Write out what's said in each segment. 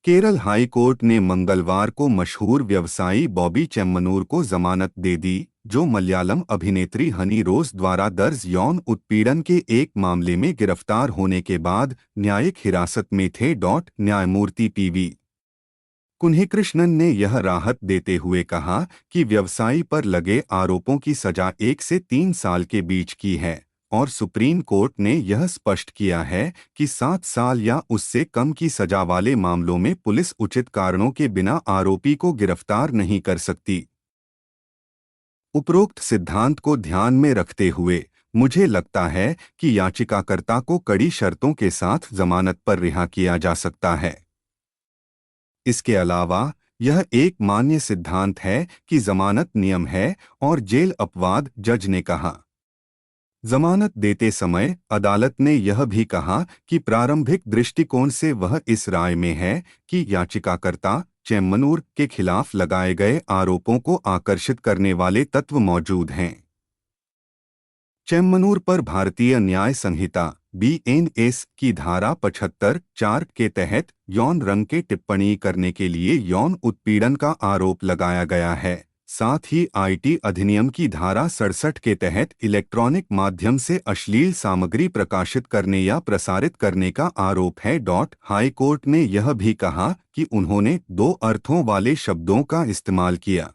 Kerala high court ने मंगलवार को मशहूर व्यवसायी बॉबी चेम्मनूर को जमानत दे दी, जो मलयालम अभिनेत्री हनी रोज द्वारा दर्ज यौन उत्पीड़न के एक मामले में गिरफ्तार होने के बाद न्यायिक हिरासत में थे। न्यायमूर्ति पीवी कुन्हिकृष्णन ने यह राहत देते हुए कहा कि व्यवसायी पर लगे आरोपों की सजा 1 से 3 साल के बीच की है और सुप्रीम कोर्ट ने यह स्पष्ट किया है कि 7 साल या उससे कम की सजा वाले मामलों में पुलिस उचित कारणों के बिना आरोपी को गिरफ्तार नहीं कर सकती। उपरोक्त सिद्धांत को ध्यान में रखते हुए मुझे लगता है कि याचिकाकर्ता को कड़ी शर्तों के साथ जमानत पर रिहा किया जा सकता है। इसके अलावा यह एक मान्य सिद्धांत है कि जमानत नियम है और जेल अपवाद। जज ने कहा। जमानत देते समय अदालत ने यह भी कहा कि प्रारंभिक दृष्टिकोण से वह इस राय में है कि याचिकाकर्ता चेम्मनूर के खिलाफ लगाए गए आरोपों को आकर्षित करने वाले तत्व मौजूद हैं। चेम्मनूर पर भारतीय न्याय संहिता BNS की धारा 75(4) के तहत यौन रंग के टिप्पणी करने के लिए यौन उत्पीड़न का आरोप लगाया गया है। साथ ही IT अधिनियम की धारा 67 के तहत इलेक्ट्रॉनिक माध्यम से अश्लील सामग्री प्रकाशित करने या प्रसारित करने का आरोप है। हाई कोर्ट ने यह भी कहा कि उन्होंने 2 अर्थों वाले शब्दों का इस्तेमाल किया।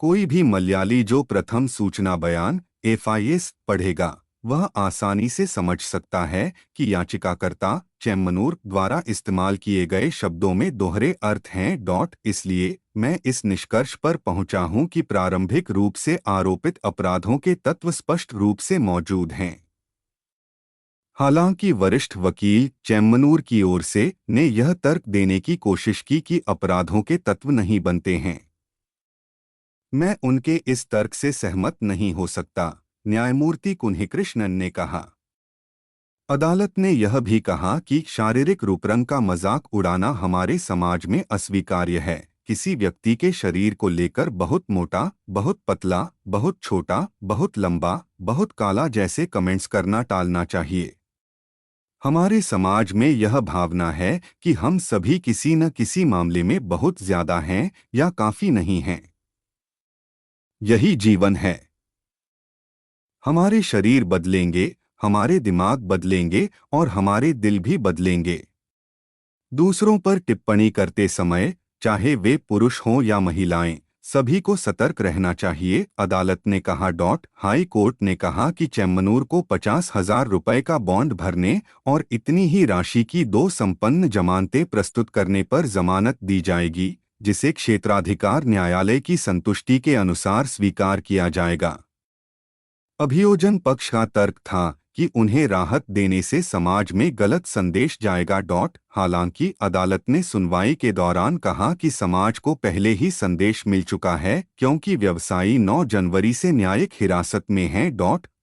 कोई भी मलयाली जो प्रथम सूचना बयान FIS पढ़ेगा वह आसानी से समझ सकता है कि याचिकाकर्ता चेम्मनूर द्वारा इस्तेमाल किए गए शब्दों में दोहरे अर्थ हैं। इसलिए मैं इस निष्कर्ष पर पहुंचा हूं कि प्रारंभिक रूप से आरोपित अपराधों के तत्व स्पष्ट रूप से मौजूद हैं। हालांकि वरिष्ठ वकील चेम्मनूर की ओर से ने यह तर्क देने की कोशिश की कि अपराधों के तत्व नहीं बनते हैं। मैं उनके इस तर्क से सहमत नहीं हो सकता, न्यायमूर्ति कुन्हिकृष्णन ने कहा। अदालत ने यह भी कहा कि शारीरिक रूपरंग का मजाक उड़ाना हमारे समाज में अस्वीकार्य है। किसी व्यक्ति के शरीर को लेकर बहुत मोटा, बहुत पतला, बहुत छोटा, बहुत लंबा, बहुत काला जैसे कमेंट्स करना टालना चाहिए। हमारे समाज में यह भावना है कि हम सभी किसी न किसी मामले में बहुत ज्यादा हैं या काफी नहीं हैं। यही जीवन है। हमारे शरीर बदलेंगे, हमारे दिमाग बदलेंगे और हमारे दिल भी बदलेंगे। दूसरों पर टिप्पणी करते समय, चाहे वे पुरुष हों या महिलाएं, सभी को सतर्क रहना चाहिए, अदालत ने कहा। हाई कोर्ट ने कहा कि चेम्मनूर को 50,000 रुपये का बॉन्ड भरने और इतनी ही राशि की 2 संपन्न जमानतें प्रस्तुत करने पर जमानत दी जाएगी, जिसे क्षेत्राधिकार न्यायालय की संतुष्टि के अनुसार स्वीकार किया जाएगा। अभियोजन पक्ष का तर्क था कि उन्हें राहत देने से समाज में गलत संदेश जाएगा। हालांकि अदालत ने सुनवाई के दौरान कहा कि समाज को पहले ही संदेश मिल चुका है, क्योंकि व्यवसायी 9 जनवरी से न्यायिक हिरासत में हैं।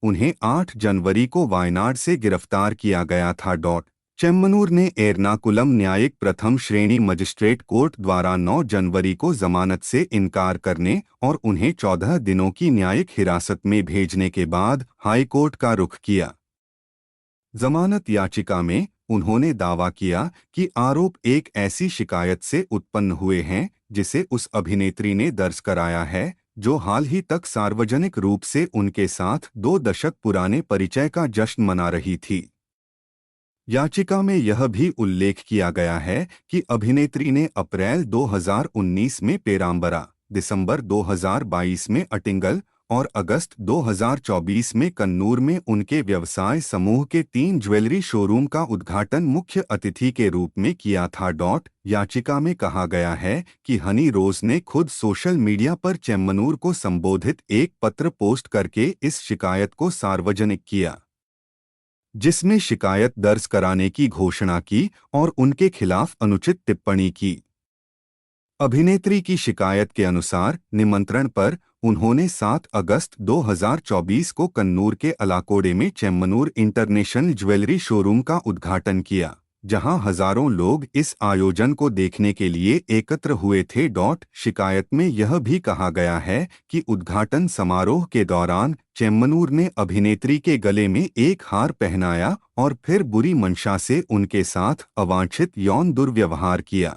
उन्हें 8 जनवरी को वायनाड से गिरफ्तार किया गया था। चेम्मनूर ने एर्नाकुलम न्यायिक प्रथम श्रेणी मजिस्ट्रेट कोर्ट द्वारा 9 जनवरी को जमानत से इनकार करने और उन्हें 14 दिनों की न्यायिक हिरासत में भेजने के बाद हाईकोर्ट का रुख किया। जमानत याचिका में उन्होंने दावा किया कि आरोप एक ऐसी शिकायत से उत्पन्न हुए हैं जिसे उस अभिनेत्री ने दर्ज कराया है, जो हाल ही तक सार्वजनिक रूप से उनके साथ 2 दशक पुराने परिचय का जश्न मना रही थी। याचिका में यह भी उल्लेख किया गया है कि अभिनेत्री ने अप्रैल 2019 में पेराम्बरा, दिसंबर 2022 में अटिंगल और अगस्त 2024 में कन्नूर में उनके व्यवसाय समूह के 3 ज्वेलरी शोरूम का उद्घाटन मुख्य अतिथि के रूप में किया था। याचिका में कहा गया है कि हनी रोज ने खुद सोशल मीडिया पर चेम्मनूर को संबोधित एक पत्र पोस्ट करके इस शिकायत को सार्वजनिक किया, जिसमें शिकायत दर्ज कराने की घोषणा की और उनके खिलाफ अनुचित टिप्पणी की। अभिनेत्री की शिकायत के अनुसार निमंत्रण पर उन्होंने 7 अगस्त 2024 को कन्नूर के अलाकोड़े में चेम्मनूर इंटरनेशनल ज्वेलरी शोरूम का उद्घाटन किया। जहां हजारों लोग इस आयोजन को देखने के लिए एकत्र हुए थे। शिकायत में यह भी कहा गया है कि उद्घाटन समारोह के दौरान चेम्मनूर ने अभिनेत्री के गले में एक हार पहनाया और फिर बुरी मंशा से उनके साथ अवांछित यौन दुर्व्यवहार किया,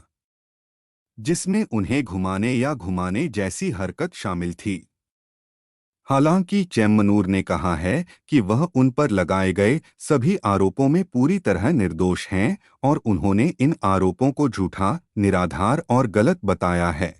जिसमें उन्हें घुमाने या घुमाने जैसी हरकत शामिल थी। हालांकि चेम्मनूर ने कहा है कि वह उन पर लगाए गए सभी आरोपों में पूरी तरह निर्दोष हैं और उन्होंने इन आरोपों को झूठा, निराधार और गलत बताया है।